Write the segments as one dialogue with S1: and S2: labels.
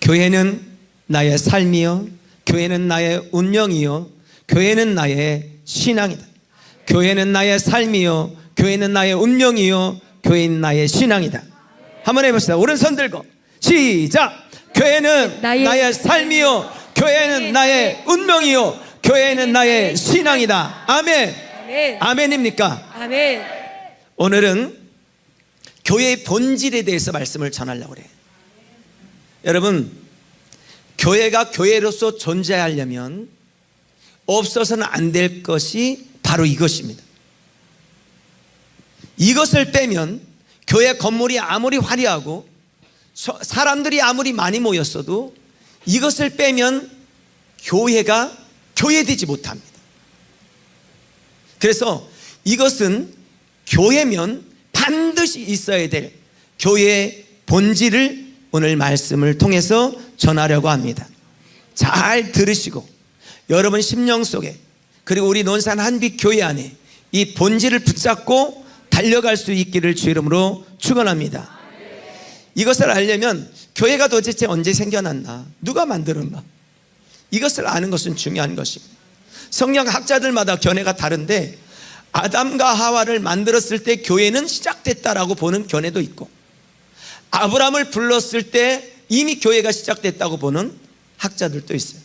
S1: 교회는 나의 삶이요, 교회는 나의 운명이요, 교회는 나의 신앙이다. 교회는 나의 삶이요, 교회는 나의 운명이요, 교회는 나의 신앙이다. 한번 해봅시다. 오른손 들고 시작. 교회는 나의 삶이요, 교회는 나의 운명이요, 교회는 나의 신앙이다. 아멘.
S2: 아멘.
S1: 아멘입니까?
S2: 아멘.
S1: 오늘은 교회의 본질에 대해서 말씀을 전하려고 그래요. 여러분, 교회가 교회로서 존재하려면 없어서는 안 될 것이 바로 이것입니다. 이것을 빼면 교회 건물이 아무리 화려하고 사람들이 아무리 많이 모였어도 이것을 빼면 교회가 교회되지 못합니다. 그래서 이것은 교회면 반드시 있어야 될 교회의 본질을 오늘 말씀을 통해서 전하려고 합니다. 잘 들으시고 여러분 심령 속에, 그리고 우리 논산 한빛교회 안에 이 본질을 붙잡고 달려갈 수 있기를 주 이름으로 축원합니다. 이것을 알려면 교회가 도대체 언제 생겨났나, 누가 만들었나, 이것을 아는 것은 중요한 것입니다. 성경 학자들마다 견해가 다른데 아담과 하와를 만들었을 때 교회는 시작됐다라고 보는 견해도 있고, 아브라함을 불렀을 때 이미 교회가 시작됐다고 보는 학자들도 있어요.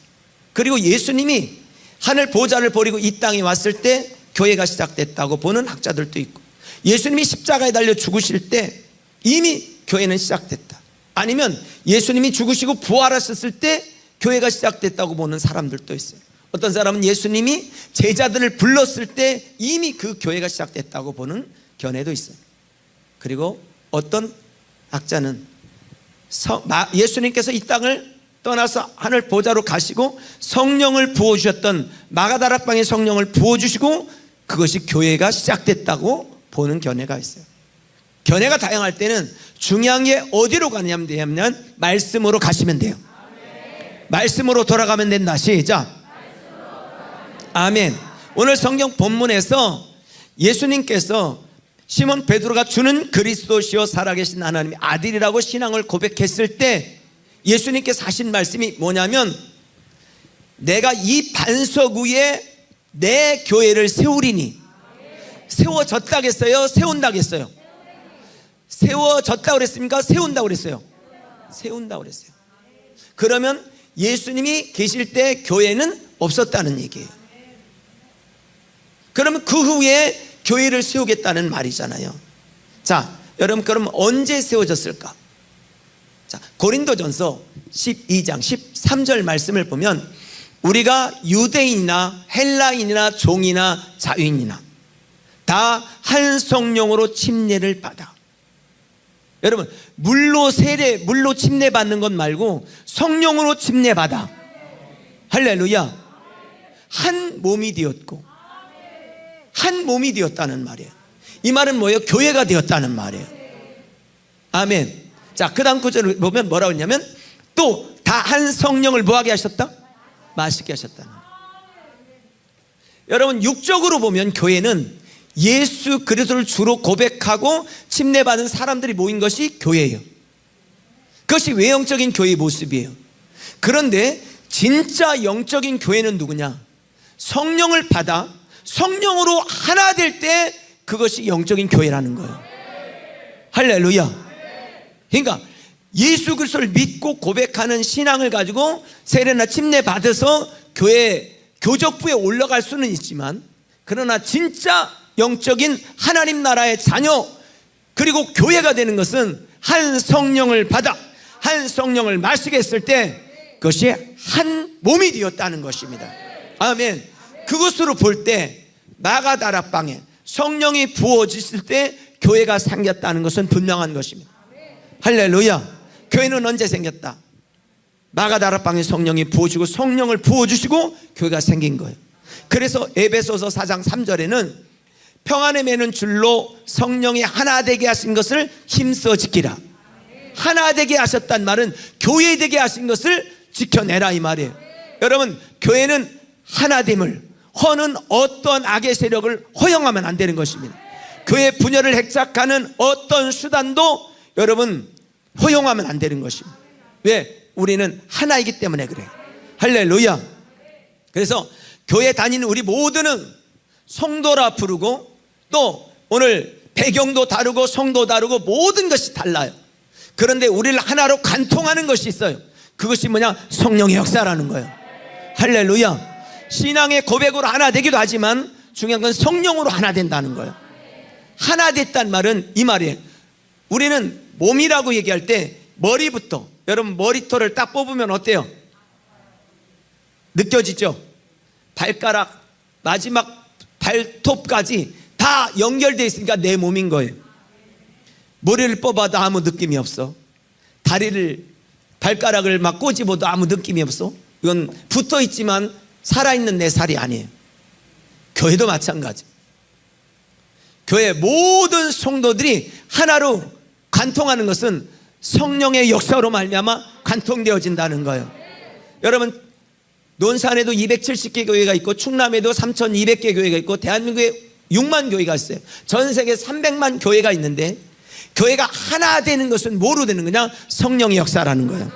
S1: 그리고 예수님이 하늘 보좌를 버리고 이 땅에 왔을 때 교회가 시작됐다고 보는 학자들도 있고, 예수님이 십자가에 달려 죽으실 때 이미 교회는 시작됐다, 아니면 예수님이 죽으시고 부활하셨을 때 교회가 시작됐다고 보는 사람들도 있어요. 어떤 사람은 예수님이 제자들을 불렀을 때 이미 그 교회가 시작됐다고 보는 견해도 있어요. 그리고 어떤 학자는 예수님께서 이 땅을 떠나서 하늘 보좌로 가시고 성령을 부어주셨던 마가다락방에 성령을 부어주시고 그것이 교회가 시작됐다고 보는 견해가 있어요. 견해가 다양할 때는 중요한 게 어디로 가냐면 말씀으로 가시면 돼요. 말씀으로 돌아가면 된다. 시작. 아멘. 오늘 성경 본문에서 예수님께서 시몬 베드로가 주는 그리스도시요 살아계신 하나님의 아들이라고 신앙을 고백했을 때 예수님께서 하신 말씀이 뭐냐면, 내가 이 반석 위에 내 교회를 세우리니. 세워졌다겠어요? 세운다겠어요? 세워졌다고 그랬습니까? 세운다고 그랬어요? 세운다고 그랬어요. 그러면 예수님이 계실 때 교회는 없었다는 얘기예요. 그러면 그 후에 교회를 세우겠다는 말이잖아요. 자, 여러분, 그럼 언제 세워졌을까? 자, 고린도전서 12장 13절 말씀을 보면 우리가 유대인이나 헬라인이나 종이나 자유인이나 다 한 성령으로 침례를 받아. 여러분, 물로 침례 받는 것 말고 성령으로 침례 받아. 할렐루야. 한 몸이 되었고 한 몸이 되었다는 말이에요. 이 말은 뭐예요? 교회가 되었다는 말이에요. 아멘. 자, 그 다음 구절을 보면 뭐라고 했냐면 또 다 한 성령을 뭐하게 하셨다? 마시게 하셨다는 거예요. 여러분, 육적으로 보면 교회는 예수 그리스도를 주로 고백하고 침례받은 사람들이 모인 것이 교회예요. 그것이 외형적인 교회의 모습이에요. 그런데 진짜 영적인 교회는 누구냐? 성령을 받아 성령으로 하나 될 때 그것이 영적인 교회라는 거예요. 할렐루야. 그러니까 예수 그리스도를 믿고 고백하는 신앙을 가지고 세례나 침례 받아서 교회 교적부에 올라갈 수는 있지만, 그러나 진짜 영적인 하나님 나라의 자녀, 그리고 교회가 되는 것은 한 성령을 받아 한 성령을 마시게 했을 때 그것이 한 몸이 되었다는 것입니다. 아멘. 그것으로 볼 때 마가다락방에 성령이 부어지실 때 교회가 생겼다는 것은 분명한 것입니다. 할렐루야. 교회는 언제 생겼다? 마가다락방에 성령이 부어지고 성령을 부어주시고 교회가 생긴 거예요. 그래서 에베소서 4장 3절에는 평안에 매는 줄로 성령이 하나 되게 하신 것을 힘써 지키라. 하나 되게 하셨단 말은 교회 되게 하신 것을 지켜내라 이 말이에요. 여러분, 교회는 하나됨을 허는 어떤 악의 세력을 허용하면 안 되는 것입니다. 교회 분열을 핵작하는 어떤 수단도 여러분 허용하면 안 되는 것입니다. 왜? 우리는 하나이기 때문에 그래. 할렐루야. 그래서 교회 다니는 우리 모두는 성도라 부르고, 또 오늘 배경도 다르고 성도 다르고 모든 것이 달라요. 그런데 우리를 하나로 관통하는 것이 있어요. 그것이 뭐냐? 성령의 역사라는 거예요. 할렐루야. 신앙의 고백으로 하나 되기도 하지만 중요한 건 성령으로 하나 된다는 거예요. 하나 됐단 말은 이 말이에요. 우리는 몸이라고 얘기할 때 머리부터, 여러분 머리털을 딱 뽑으면 어때요? 느껴지죠? 발가락 마지막 발톱까지 다 연결되어 있으니까 내 몸인 거예요. 머리를 뽑아도 아무 느낌이 없어. 다리를, 발가락을 막 꼬집어도 아무 느낌이 없어. 이건 붙어 있지만 살아있는 내 살이 아니에요. 교회도 마찬가지. 교회 모든 성도들이 하나로 관통하는 것은 성령의 역사로 말미암아 관통되어진다는 거예요. 여러분, 논산에도 270개 교회가 있고 충남에도 3,200개 교회가 있고 대한민국에 6만 교회가 있어요. 전 세계 300만 교회가 있는데 교회가 하나 되는 것은 뭐로 되는 거냐? 성령의 역사라는 거예요.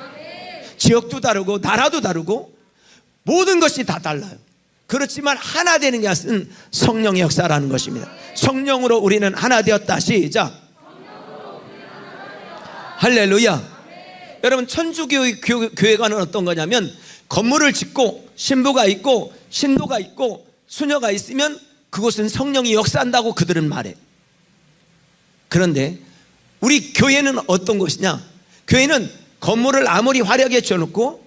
S1: 지역도 다르고 나라도 다르고 모든 것이 다 달라요. 그렇지만 하나 되는 것은 성령의 역사라는 것입니다. 성령으로 우리는 하나 되었다. 시작. 할렐루야. 여러분, 천주교회관은 어떤 거냐면 건물을 짓고 신부가 있고 신도가 있고 수녀가 있으면 그곳은 성령이 역사한다고 그들은 말해. 그런데 우리 교회는 어떤 곳이냐? 교회는 건물을 아무리 화려하게 지어놓고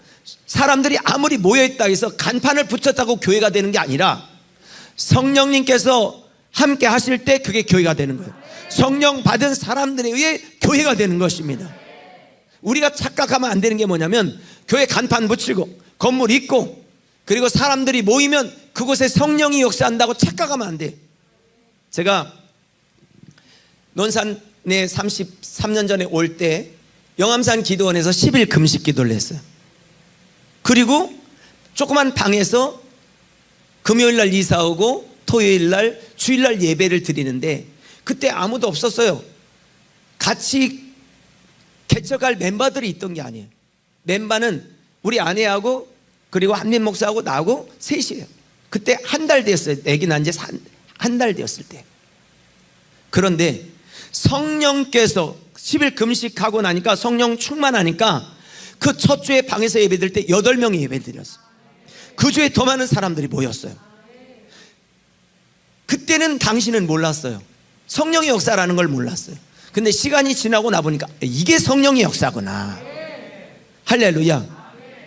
S1: 사람들이 아무리 모여있다 해서 간판을 붙였다고 교회가 되는 게 아니라 성령님께서 함께 하실 때 그게 교회가 되는 거예요. 성령 받은 사람들에 의해 교회가 되는 것입니다. 우리가 착각하면 안 되는 게 뭐냐면 교회 간판 붙이고 건물 있고 그리고 사람들이 모이면 그곳에 성령이 역사한다고 착각하면 안 돼요. 제가 논산에 33년 전에 올 때 영암산 기도원에서 10일 금식 기도를 했어요. 그리고 조그만 방에서 금요일날 이사 오고 토요일날 주일날 예배를 드리는데 그때 아무도 없었어요. 같이 개척할 멤버들이 있던 게 아니에요. 멤버는 우리 아내하고 그리고 한민 목사하고 나하고 셋이에요. 그때 한 달 됐어요. 애기 난 지 한 달 되었을 때. 그런데 성령께서 10일 금식하고 나니까 성령 충만하니까 그 첫 주에 방에서 예배 드릴 때 8명이 예배 드렸어요. 그 주에 더 많은 사람들이 모였어요. 그때는 당신은 몰랐어요. 성령의 역사라는 걸 몰랐어요. 근데 시간이 지나고 나보니까 이게 성령의 역사구나. 할렐루야.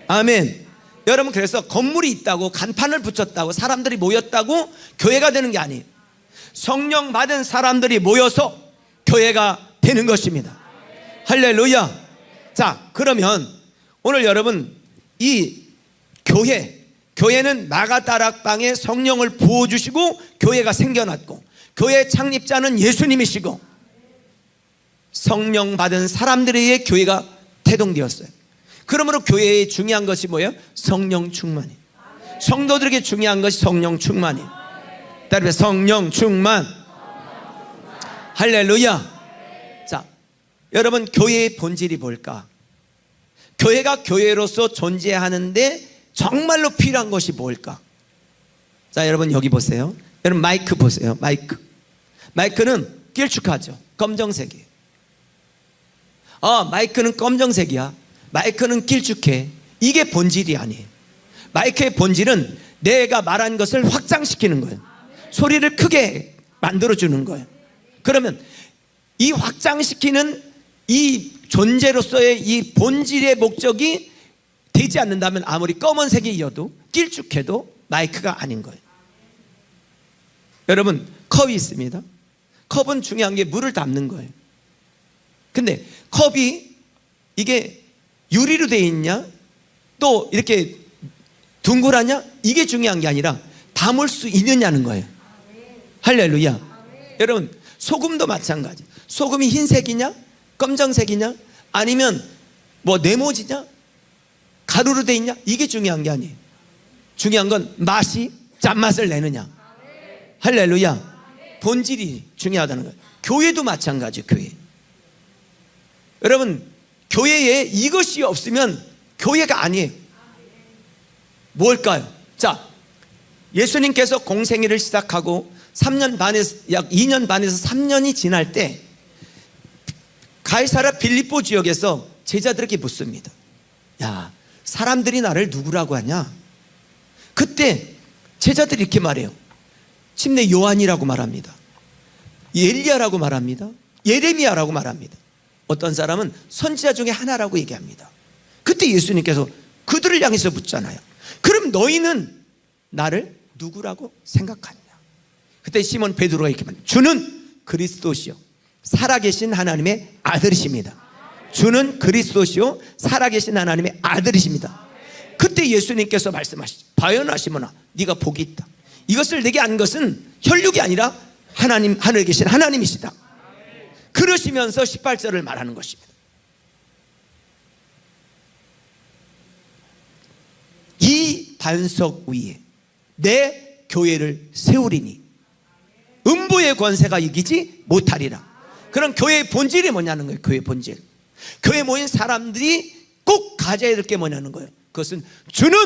S1: 아멘. 여러분, 그래서 건물이 있다고 간판을 붙였다고 사람들이 모였다고 교회가 되는 게 아니에요. 성령 받은 사람들이 모여서 교회가 되는 것입니다. 할렐루야. 자, 그러면 오늘 여러분, 이 교회는 마가다락방에 성령을 부어주시고 교회가 생겨났고 교회 창립자는 예수님이시고 성령 받은 사람들에 의해 교회가 태동되었어요. 그러므로 교회에 중요한 것이 뭐예요? 성령 충만이에요. 성도들에게 중요한 것이 성령 충만이에요. 따라서 성령 충만. 할렐루야. 자, 여러분, 교회의 본질이 뭘까? 교회가 교회로서 존재하는데 정말로 필요한 것이 뭘까? 자, 여러분 여기 보세요. 여러분 마이크 보세요. 마이크는 길쭉하죠. 검정색이에요. 마이크는 검정색이야. 마이크는 길쭉해. 이게 본질이 아니에요. 마이크의 본질은 내가 말한 것을 확장시키는 거예요. 소리를 크게 만들어주는 거예요. 그러면 이 확장시키는 이 존재로서의 이 본질의 목적이 되지 않는다면 아무리 검은색이어도 길쭉해도 마이크가 아닌 거예요. 여러분, 컵이 있습니다. 컵은 중요한 게 물을 담는 거예요. 근데 컵이 이게 유리로 되어 있냐 또 이렇게 둥글하냐 이게 중요한 게 아니라 담을 수 있느냐는 거예요. 할렐루야. 여러분, 소금도 마찬가지. 소금이 흰색이냐 검정색이냐 아니면 뭐 네모지냐 가루로 되어 있냐 이게 중요한 게 아니에요. 중요한 건 맛이 짠맛을 내느냐. 할렐루야. 본질이 중요하다는 거예요. 교회도 마찬가지. 교회. 여러분, 교회에 이것이 없으면 교회가 아니에요. 뭘까요? 자, 예수님께서 공생애를 시작하고 3년 반에서 약 2년 반에서 3년이 지날 때 가이사랴 빌립보 지역에서 제자들에게 묻습니다. 야, 사람들이 나를 누구라고 하냐? 그때 제자들이 이렇게 말해요. 침례 요한이라고 말합니다. 엘리야라고 말합니다. 예레미야라고 말합니다. 어떤 사람은 선지자 중에 하나라고 얘기합니다. 그때 예수님께서 그들을 향해서 묻잖아요. 그럼 너희는 나를 누구라고 생각하냐? 그때 시몬 베드로가 이렇게 말해요. 주는 그리스도시요 살아계신 하나님의 아들이십니다. 주는 그리스도시요 살아계신 하나님의 아들이십니다. 그때 예수님께서 말씀하시죠. 바요나 시몬아, 네가 복이 있다. 이것을 내게 안 것은 혈육이 아니라 하나님, 하늘에 계신 하나님이시다. 그러시면서 18절을 말하는 것입니다. 이 반석 위에 내 교회를 세우리니 음부의 권세가 이기지 못하리라. 그럼 교회의 본질이 뭐냐는 거예요. 교회의 본질. 교회에 모인 사람들이 꼭 가져야 될 게 뭐냐는 거예요. 그것은 주는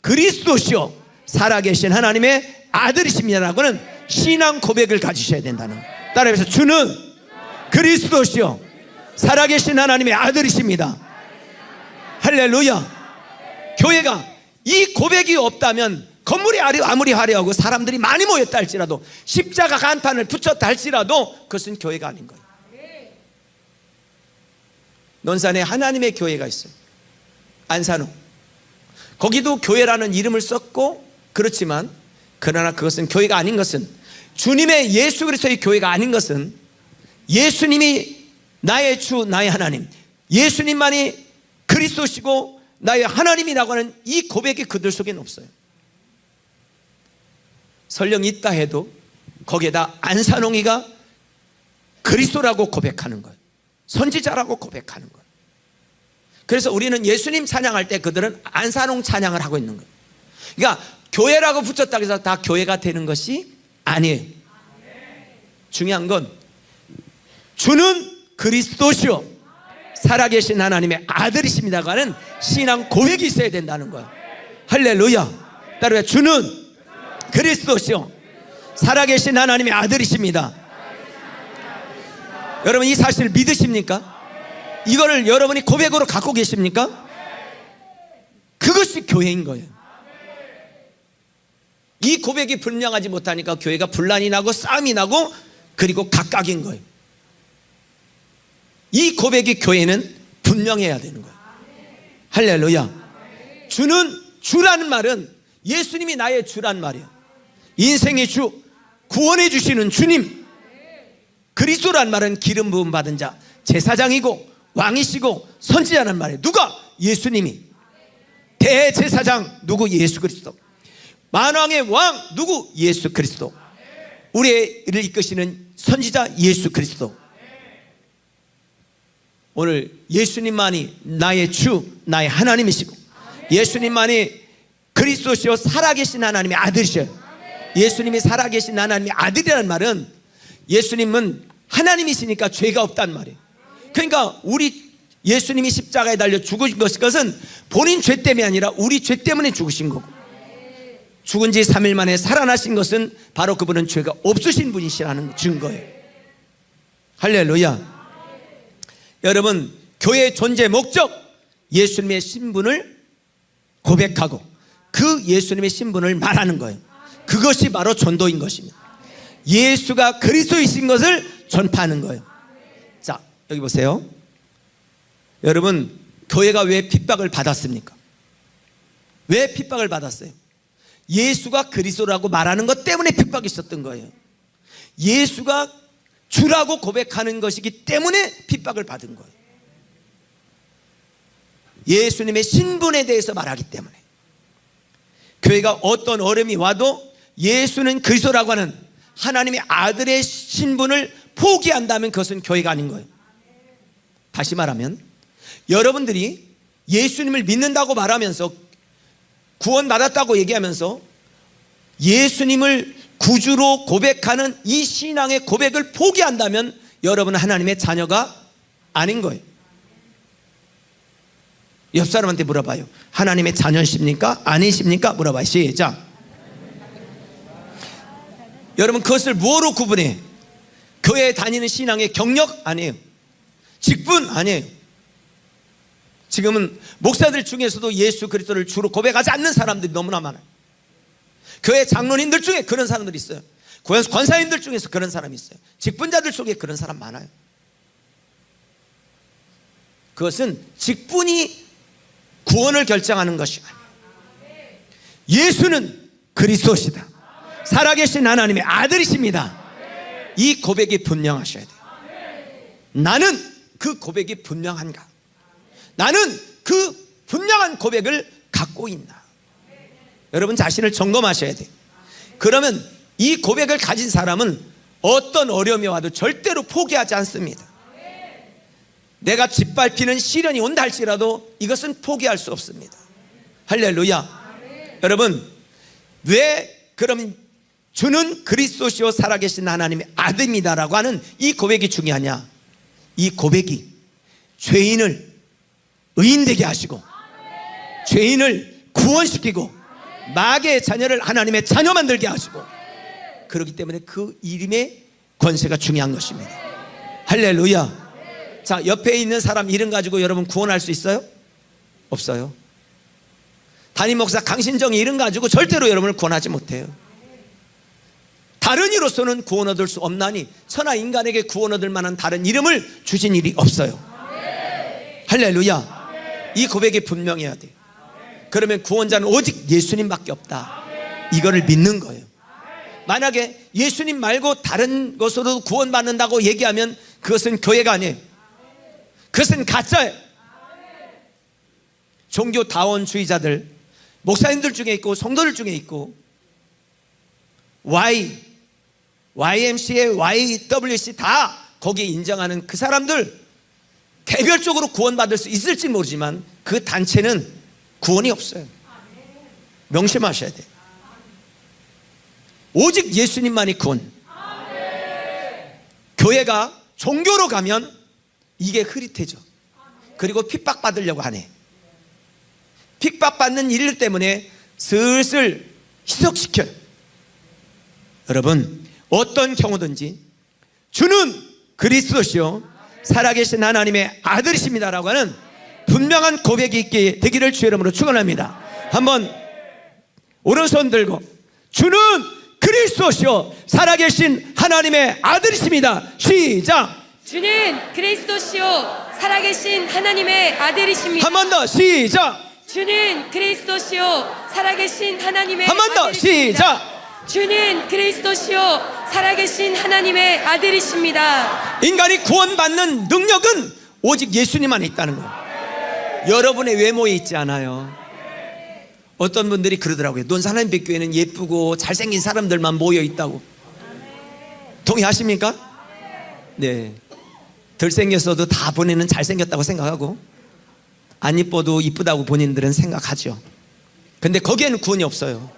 S1: 그리스도시요 살아계신 하나님의 아들이십니다라고는 신앙 고백을 가지셔야 된다는 거예요. 따라해서 주는 그리스도시요 살아계신 하나님의 아들이십니다. 할렐루야. 교회가 이 고백이 없다면 건물이 아무리 화려하고 사람들이 많이 모였다 할지라도 십자가 간판을 붙였다 할지라도 그것은 교회가 아닌 거예요. 논산에 하나님의 교회가 있어요. 안산호. 거기도 교회라는 이름을 썼고 그렇지만 그러나 그것은 교회가 아닌 것은 주님의 예수 그리스도의 교회가 아닌 것은 예수님이 나의 주 나의 하나님 예수님만이 그리스도시고 나의 하나님이라고 하는 이 고백이 그들 속에는 없어요. 설령 있다 해도 거기에다 안산홍이가 그리스도라고 고백하는 거예요. 선지자라고 고백하는 거예요. 그래서 우리는 예수님 찬양할 때 그들은 안산홍 찬양을 하고 있는 거예요. 그러니까 교회라고 붙였다고 해서 다 교회가 되는 것이 아니에요. 중요한 건 주는 그리스도시요 살아계신 하나님의 아들이십니다가 하는 신앙 고백이 있어야 된다는 거예요. 할렐루야. 따라해. 주는 그리스도시요 살아계신 하나님의 아들이십니다. 여러분 이 사실을 믿으십니까? 이거를 여러분이 고백으로 갖고 계십니까? 그것이 교회인 거예요. 이 고백이 분명하지 못하니까 교회가 분란이 나고 싸움이 나고 그리고 각각인 거예요. 이 고백이 교회는 분명해야 되는 거예요. 할렐루야. 주는 주라는 말은 예수님이 나의 주란 말이에요. 인생의 주, 구원해 주시는 주님. 그리스도란 말은 기름 부음 받은 자, 제사장이고 왕이시고 선지자란 말이에요. 누가? 예수님이. 대제사장 누구? 예수 그리스도. 만왕의 왕 누구? 예수 그리스도. 우리를 이끄시는 선지자 예수 그리스도. 오늘 예수님만이 나의 주 나의 하나님이시고 예수님만이 그리스도시요 살아계신 하나님의 아들이셔요. 예수님이 살아계신 하나님의 아들이라는 말은 예수님은 하나님이시니까 죄가 없단 말이에요. 그러니까 우리 예수님이 십자가에 달려 죽으신 것은 본인 죄 때문이 아니라 우리 죄 때문에 죽으신 거고 죽은 지 3일 만에 살아나신 것은 바로 그분은 죄가 없으신 분이시라는 증거예요. 할렐루야. 여러분 교회의 존재 목적 예수님의 신분을 고백하고 그 예수님의 신분을 말하는 거예요. 그것이 바로 전도인 것입니다. 예수가 그리스도이신 것을 전파하는 거예요. 자 여기 보세요. 여러분 교회가 왜 핍박을 받았습니까? 왜 핍박을 받았어요? 예수가 그리스도라고 말하는 것 때문에 핍박이 있었던 거예요. 예수가 주라고 고백하는 것이기 때문에 핍박을 받은 거예요. 예수님의 신분에 대해서 말하기 때문에. 교회가 어떤 어려움이 와도 예수는 그리스도라고 하는 하나님의 아들의 신분을 포기한다면 그것은 교회가 아닌 거예요. 다시 말하면 여러분들이 예수님을 믿는다고 말하면서 구원받았다고 얘기하면서 예수님을 구주로 고백하는 이 신앙의 고백을 포기한다면 여러분은 하나님의 자녀가 아닌 거예요. 옆 사람한테 물어봐요. 하나님의 자녀십니까? 아니십니까? 물어봐요. 시작. 여러분, 그것을 뭐로 구분해? 교회에 다니는 신앙의 경력? 아니에요. 직분? 아니에요. 지금은 목사들 중에서도 예수 그리스도를 주로 고백하지 않는 사람들이 너무나 많아요. 교회 장로님들 중에 그런 사람들이 있어요. 권사님들 중에서 그런 사람이 있어요. 직분자들 속에 그런 사람 많아요. 그것은 직분이 구원을 결정하는 것이 아니에요. 예수는 그리스도시다. 살아계신 하나님의 아들이십니다. 이 고백이 분명하셔야 돼요. 나는 그 고백이 분명한가? 나는 그 분명한 고백을 갖고 있나? 여러분 자신을 점검하셔야 돼요. 그러면 이 고백을 가진 사람은 어떤 어려움이 와도 절대로 포기하지 않습니다. 내가 짓밟히는 시련이 온다 할지라도 이것은 포기할 수 없습니다. 할렐루야. 여러분, 왜 그럼 주는 그리스도시요 살아계신 하나님의 아들입니다라고 하는 이 고백이 중요하냐? 이 고백이 죄인을 의인되게 하시고 죄인을 구원시키고 마귀의 자녀를 하나님의 자녀 만들게 하시고, 그렇기 때문에 그 이름의 권세가 중요한 것입니다. 할렐루야. 자, 옆에 있는 사람 이름 가지고 여러분 구원할 수 있어요? 없어요. 담임 목사 강신정의 이름 가지고 절대로 여러분을 구원하지 못해요. 다른 이로서는 구원 얻을 수 없나니 천하 인간에게 구원 얻을 만한 다른 이름을 주신 일이 없어요. 할렐루야. 이 고백이 분명해야 돼요. 그러면 구원자는 오직 예수님밖에 없다, 이거를 믿는 거예요. 만약에 예수님 말고 다른 것으로 구원받는다고 얘기하면 그것은 교회가 아니에요. 그것은 가짜예요. 종교다원주의자들, 목사님들 중에 있고 성도들 중에 있고 YMCA, YWC 다 거기에 인정하는 그 사람들 개별적으로 구원받을 수 있을지 모르지만 그 단체는 구원이 없어요. 명심하셔야 돼요. 오직 예수님만이 구원. 교회가 종교로 가면 이게 흐릿해져. 그리고 핍박받으려고 하네. 핍박받는 일 때문에 슬슬 희석시켜요. 여러분, 어떤 경우든지 주는 그리스도시요 살아계신 하나님의 아들이십니다라고 하는 분명한 고백이 있게 되기를 주의 이름으로 축원합니다. 한번 오른손 들고 주는 그리스도시요 살아계신 하나님의 아들이십니다. 시작.
S2: 주는 그리스도시요 살아계신 하나님의 아들이십니다.
S1: 한 번 더 시작.
S2: 주는 그리스도시요 살아계신 하나님의
S1: 한 번 더
S2: 아들이십니다.
S1: 시작.
S2: 주는 그리스도시요 살아계신 하나님의 아들이십니다.
S1: 인간이 구원받는 능력은 오직 예수님 안에 있다는 거예요. 여러분의 외모에 있지 않아요. 어떤 분들이 그러더라고요. 논산한빛교회는 예쁘고 잘생긴 사람들만 모여 있다고. 동의하십니까? 네. 덜 생겼어도 다 본인은 잘생겼다고 생각하고 안 이뻐도 이쁘다고 본인들은 생각하죠. 근데 거기에는 구원이 없어요.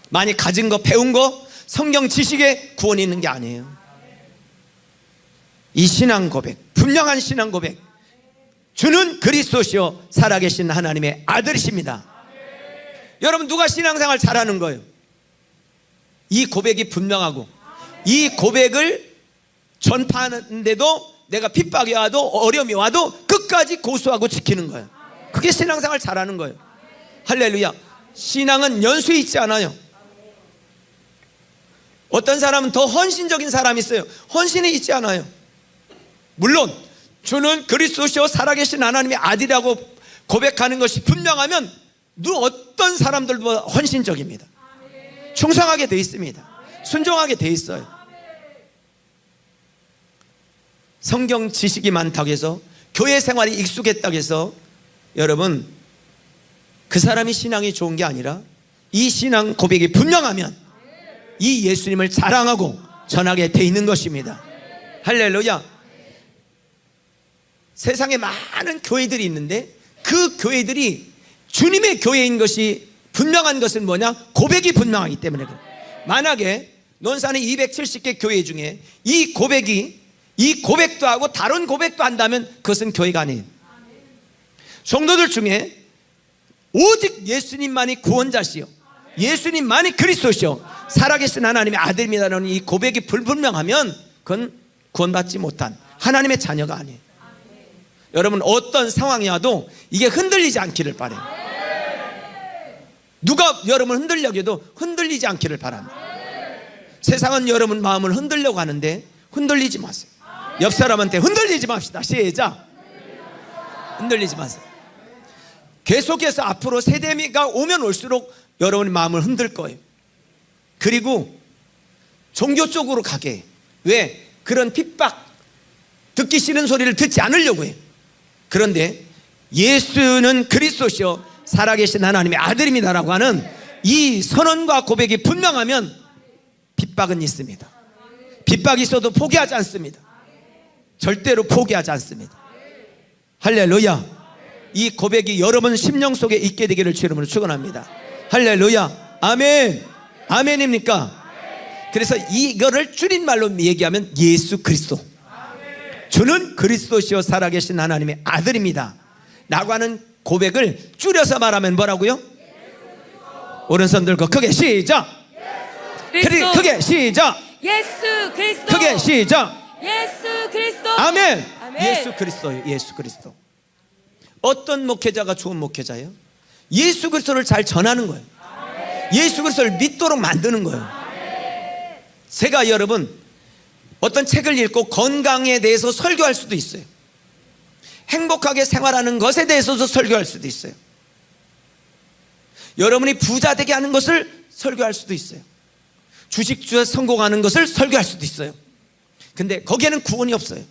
S1: 많이 가진 거, 배운 거, 성경 지식에 구원이 있는 게 아니에요. 이 신앙 고백, 분명한 신앙 고백, 주는 그리스도시요 살아계신 하나님의 아들이십니다. 여러분, 누가 신앙생활 잘하는 거예요? 이 고백이 분명하고 이 고백을 전파하는데도 내가 핍박이 와도 어려움이 와도 끝까지 고수하고 지키는 거예요. 그게 신앙생활 잘하는 거예요. 할렐루야. 신앙은 연수에 있지 않아요. 어떤 사람은 더 헌신적인 사람이 있어요. 헌신이 있지 않아요. 물론 주는 그리스도시요 살아계신 하나님의 아들이라고 고백하는 것이 분명하면 어떤 사람들보다 헌신적입니다. 충성하게 돼 있습니다. 순종하게 돼 있어요. 성경 지식이 많다고 해서 교회 생활이 익숙했다고 해서 여러분 그 사람이 신앙이 좋은 게 아니라 이 신앙 고백이 분명하면 이 예수님을 자랑하고 전하게 돼 있는 것입니다. 할렐루야. 세상에 많은 교회들이 있는데 그 교회들이 주님의 교회인 것이 분명한 것은 뭐냐? 고백이 분명하기 때문에 그래요. 만약에 논산의 270개 교회 중에 이 고백도 하고 다른 고백도 한다면 그것은 교회가 아니에요. 성도들 중에 오직 예수님만이 구원자시요 예수님만이 그리스도시요 살아계신 하나님의 아들입니다라는 이 고백이 불분명하면 그건 구원받지 못한 하나님의 자녀가 아니에요. 여러분, 어떤 상황이 와도 이게 흔들리지 않기를 바라요. 누가 여러분을 흔들려고 해도 흔들리지 않기를 바랍니다. 세상은 여러분 마음을 흔들려고 하는데 흔들리지 마세요. 옆 사람한테 흔들리지 맙시다. 시작. 흔들리지 마세요. 계속해서 앞으로 세대가 오면 올수록 여러분의 마음을 흔들 거예요. 그리고 종교 쪽으로 가게 해요. 왜? 그런 핍박, 듣기 싫은 소리를 듣지 않으려고 해요. 그런데 예수는 그리스도시요 살아계신 하나님의 아들입니다라고 하는 이 선언과 고백이 분명하면 핍박은 있습니다. 핍박이 있어도 포기하지 않습니다. 절대로 포기하지 않습니다. 할렐루야. 이 고백이 여러분 심령 속에 있게 되기를 주 이름으로 축원합니다. 할렐루야. 아멘. 아멘입니까? 그래서 이거를 줄임말로 얘기하면 예수 그리스도, 주는 그리스도시요 살아계신 하나님의 아들입니다 라고 하는 고백을 줄여서 말하면 뭐라고요? 오른손 들고 크게 시작.
S2: 그리스도.
S1: 크게 시작.
S2: 예수 그리스도.
S1: 크게 시작.
S2: 예수 그리스도.
S1: 아멘.
S2: 아멘.
S1: 예수 그리스도예요. 예수 그리스도. 어떤 목회자가 좋은 목회자예요? 예수 그리스도를 잘 전하는 거예요. 예수 그리스도를 믿도록 만드는 거예요. 제가 여러분 어떤 책을 읽고 건강에 대해서 설교할 수도 있어요. 행복하게 생활하는 것에 대해서도 설교할 수도 있어요. 여러분이 부자 되게 하는 것을 설교할 수도 있어요. 주식주에 성공하는 것을 설교할 수도 있어요. 근데 거기에는 구원이 없어요.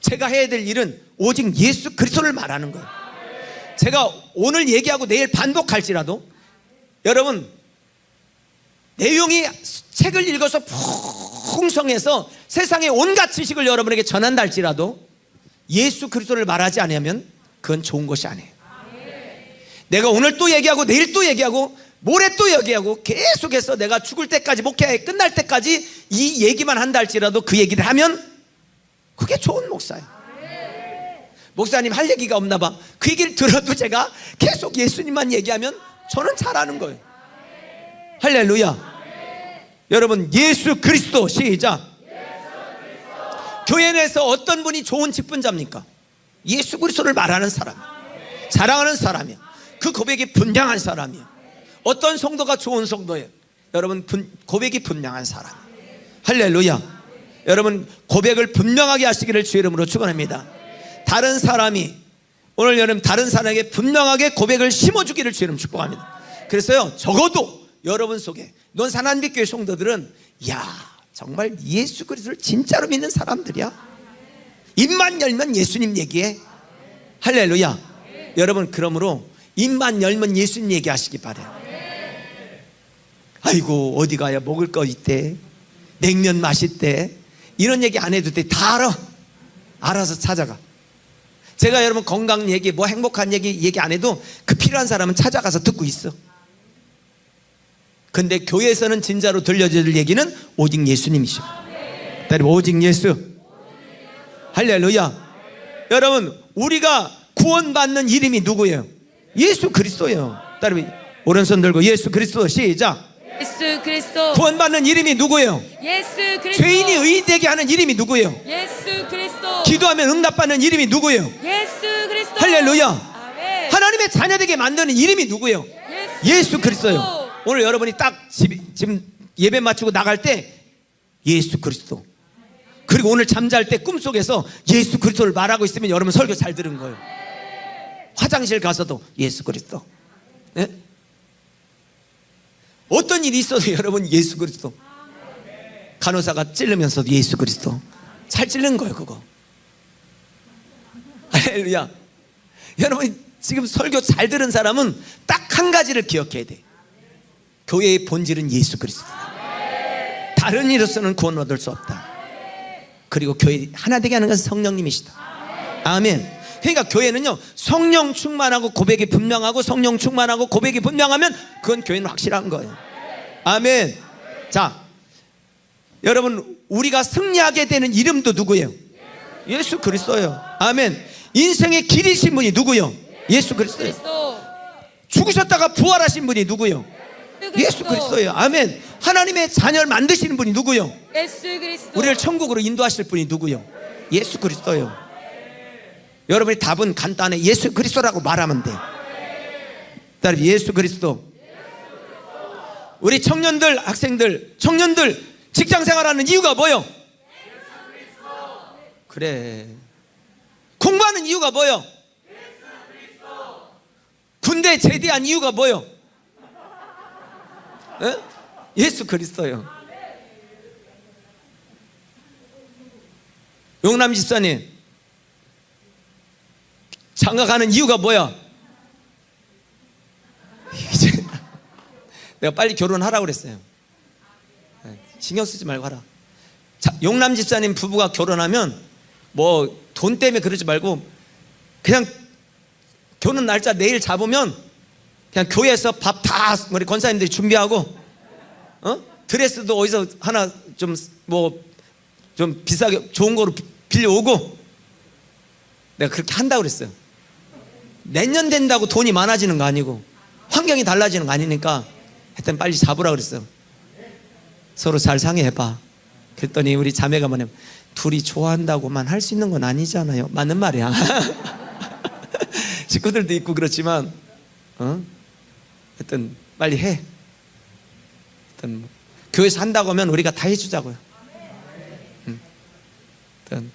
S1: 제가 해야 될 일은 오직 예수 그리스도를 말하는 거예요. 제가 오늘 얘기하고 내일 반복할지라도 여러분 내용이 책을 읽어서 풍성해서 세상의 온갖 지식을 여러분에게 전한다 할지라도 예수 그리스도를 말하지 않으면 그건 좋은 것이 아니에요. 내가 오늘 또 얘기하고 내일 또 얘기하고 모레 또 얘기하고 계속해서 내가 죽을 때까지 목회 끝날 때까지 이 얘기만 한다 할지라도 그 얘기를 하면 그게 좋은 목사예요. 목사님 할 얘기가 없나 봐. 그 얘기를 들어도 제가 계속 예수님만 얘기하면 저는 잘하는 거예요. 할렐루야. 여러분 예수 그리스도 시작. 교회 내에서 어떤 분이 좋은 직분자입니까? 예수 그리스도를 말하는 사람, 자랑하는 사람이야. 그 고백이 분명한 사람이야. 어떤 성도가 좋은 성도예요? 여러분 고백이 분명한 사람. 할렐루야. 여러분 고백을 분명하게 하시기를 주 이름으로 축원합니다. 다른 사람이 오늘 여러분 다른 사람에게 분명하게 고백을 심어주기를 주 이름 축복합니다. 그래서요 적어도 여러분 속에 논산한빛교회 성도들은 야 정말 예수 그리스도를 진짜로 믿는 사람들이야. 입만 열면 예수님 얘기해. 할렐루야. 여러분 그러므로 입만 열면 예수님 얘기하시기 바라요. 아이고 어디 가야 먹을 거 있대, 냉면 맛있대, 이런 얘기 안 해도 돼. 다 알아. 알아서 찾아가. 제가 여러분 건강 얘기 뭐 행복한 얘기 안 해도 그 필요한 사람은 찾아가서 듣고 있어. 근데 교회에서는 진짜로 들려줄 얘기는 오직 예수님이시오. 오직 예수. 할렐루야. 여러분 우리가 구원받는 이름이 누구예요? 예수 그리스도예요. 따르면 오른손 들고 예수 그리스도 시작.
S2: 예수 그리스도. 구원받는
S1: 이름이 누구예요?
S2: 예수 그리스도.
S1: 죄인이 의되게 하는 이름이 누구예요?
S2: 예수 그리스도.
S1: 기도하면 응답받는 이름이 누구예요?
S2: 예수 그리스도.
S1: 할렐루야.
S2: 아멘.
S1: 하나님의 자녀되게 만드는 이름이 누구예요? 예수 그리스도예요. 오늘 여러분이 딱 지금 예배 마치고 나갈 때 예수 그리스도, 그리고 오늘 잠잘 때 꿈속에서 예수 그리스도를 말하고 있으면 여러분 설교 잘 들은 거예요. 화장실 가서도 예수 그리스도. 네? 어떤 일이 있어도 여러분 예수 그리스도. 간호사가 찌르면서도 예수 그리스도. 잘 찌른 거예요 그거. 할렐루야. 여러분 지금 설교 잘 들은 사람은 딱 한 가지를 기억해야 돼. 교회의 본질은 예수 그리스도. 다른 이로서는 구원 얻을 수 없다. 그리고 교회 하나 되게 하는 것은 성령님이시다. 아멘. 그러니까 교회는요 성령 충만하고 고백이 분명하고 성령 충만하고 고백이 분명하면 그건 교회는 확실한 거예요. 아멘. 자 여러분 우리가 승리하게 되는 이름도 누구예요? 예수 그리스도예요. 아멘. 인생의 길이신 분이 누구요? 예수 그리스도예요.
S2: 그리스도.
S1: 죽으셨다가 부활하신 분이 누구요? 예수 그리스도예요. 아멘. 하나님의 자녀를 만드시는 분이 누구요?
S2: 예수 그리스도.
S1: 우리를 천국으로 인도하실 분이 누구요? 예수 그리스도예요. 여러분의 답은 간단해. 예수 그리스도라고 말하면 돼요. 따라서 예수 그리스도. 우리 청년들, 학생들, 청년들 직장 생활하는 이유가 뭐요? 그래. 공부하는 이유가 뭐요? 군대 제대한 이유가 뭐요? 에? 예수 그리스도요. 용남 집사님 장가가는 이유가 뭐야? 이제 내가 빨리 결혼하라고 그랬어요. 신경 쓰지 말고 하라. 자, 용남 집사님 부부가 결혼하면 뭐 돈 때문에 그러지 말고 그냥 결혼 날짜 내일 잡으면 그냥 교회에서 밥 다 우리 권사님들이 준비하고 드레스도 어디서 하나 좀 뭐 좀 비싸게 좋은 거로 빌려오고 내가 그렇게 한다고 그랬어요. 내년 된다고 돈이 많아지는 거 아니고 환경이 달라지는 거 아니니까 하여튼 빨리 잡으라 그랬어요. 서로 잘 상의해봐. 그랬더니 우리 자매가 뭐냐면 둘이 좋아한다고만 할 수 있는 건 아니잖아요. 맞는 말이야. 식구들도 있고 그렇지만 하여튼 빨리 해. 하여튼 뭐, 교회에서 한다고 하면 우리가 다 해주자고요. 하여튼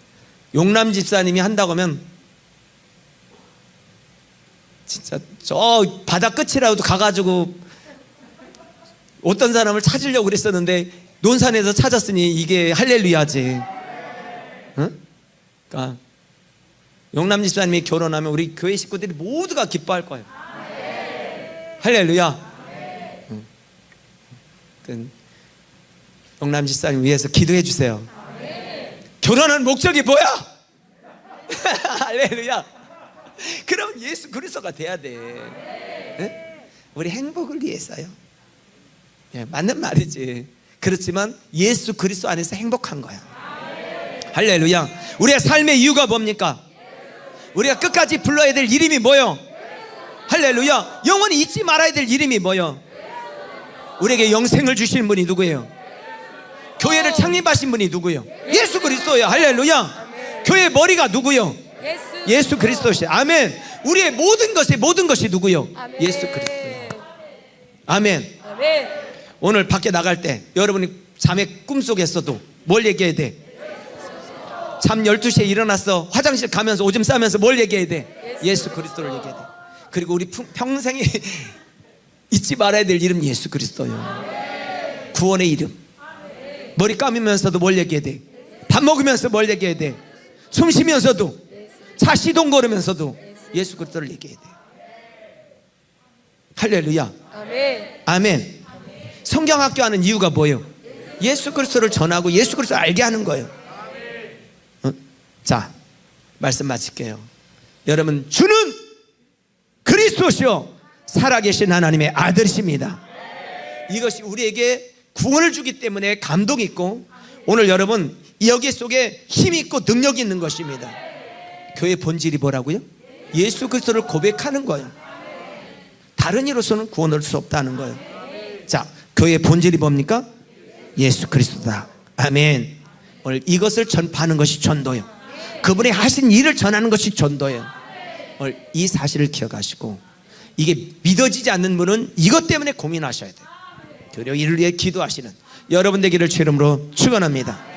S1: 용남 집사님이 한다고 하면 진짜 저 바다 끝이라도 가가지고 어떤 사람을 찾으려고 그랬었는데 논산에서 찾았으니 이게 할렐루야지. 그러니까 용남 집사님이 결혼하면 우리 교회 식구들이 모두가 기뻐할 거예요. 할렐루야. 용남 집사님 위해서 기도해 주세요. 결혼하는 목적이 뭐야? 할렐루야. 그럼 예수 그리스도가 돼야 돼. 네? 우리 행복을 위해서요. 예, 맞는 말이지. 그렇지만 예수 그리스도 안에서 행복한 거야. 할렐루야. 우리의 삶의 이유가 뭡니까? 우리가 끝까지 불러야 될 이름이 뭐요? 할렐루야. 영원히 잊지 말아야 될 이름이 뭐요? 우리에게 영생을 주신 분이 누구예요? 교회를 창립하신 분이 누구예요? 예수 그리스도예요. 할렐루야. 교회의 머리가 누구예요? 예수 그리스도시. 아멘. 우리의 모든 것이 누구요? 예수 그리스도예요. 아멘. 오늘 밖에 나갈 때 여러분이 잠의 꿈속에서도 뭘 얘기해야 돼? 잠 12시에 일어났어. 화장실 가면서 오줌 싸면서 뭘 얘기해야 돼? 예수 그리스도를 얘기해야 돼. 그리고 우리 평생에 잊지 말아야 될 이름 예수 그리스도예요. 구원의 이름. 머리 감으면서도 뭘 얘기해야 돼? 밥 먹으면서 뭘 얘기해야 돼? 숨 쉬면서도, 차 시동 걸으면서도 예수 그리스도를 얘기해야 돼. 할렐루야. 아멘. 성경학교 하는 이유가 뭐예요? 예수 그리스도를 전하고 예수 그리스도를 알게 하는 거예요. 자, 말씀 마칠게요. 여러분, 주는 그리스도시요 살아계신 하나님의 아들이십니다. 이것이 우리에게 구원을 주기 때문에 감동이 있고, 오늘 여러분 여기 속에 힘이 있고 능력이 있는 것입니다. 교회의 본질이 뭐라고요? 예수 그리스도를 고백하는 거예요. 다른 이로서는 구원을 수 없다는 거예요. 자, 교회의 본질이 뭡니까? 예수 그리스도다. 아멘. 오늘 이것을 전파하는 것이 전도예요. 그분이 하신 일을 전하는 것이 전도예요. 오늘 이 사실을 기억하시고, 이게 믿어지지 않는 분은 이것 때문에 고민하셔야 돼요. 그리고 이를 위해 기도하시는 여러분 되기를 주의 이름으로 축원합니다.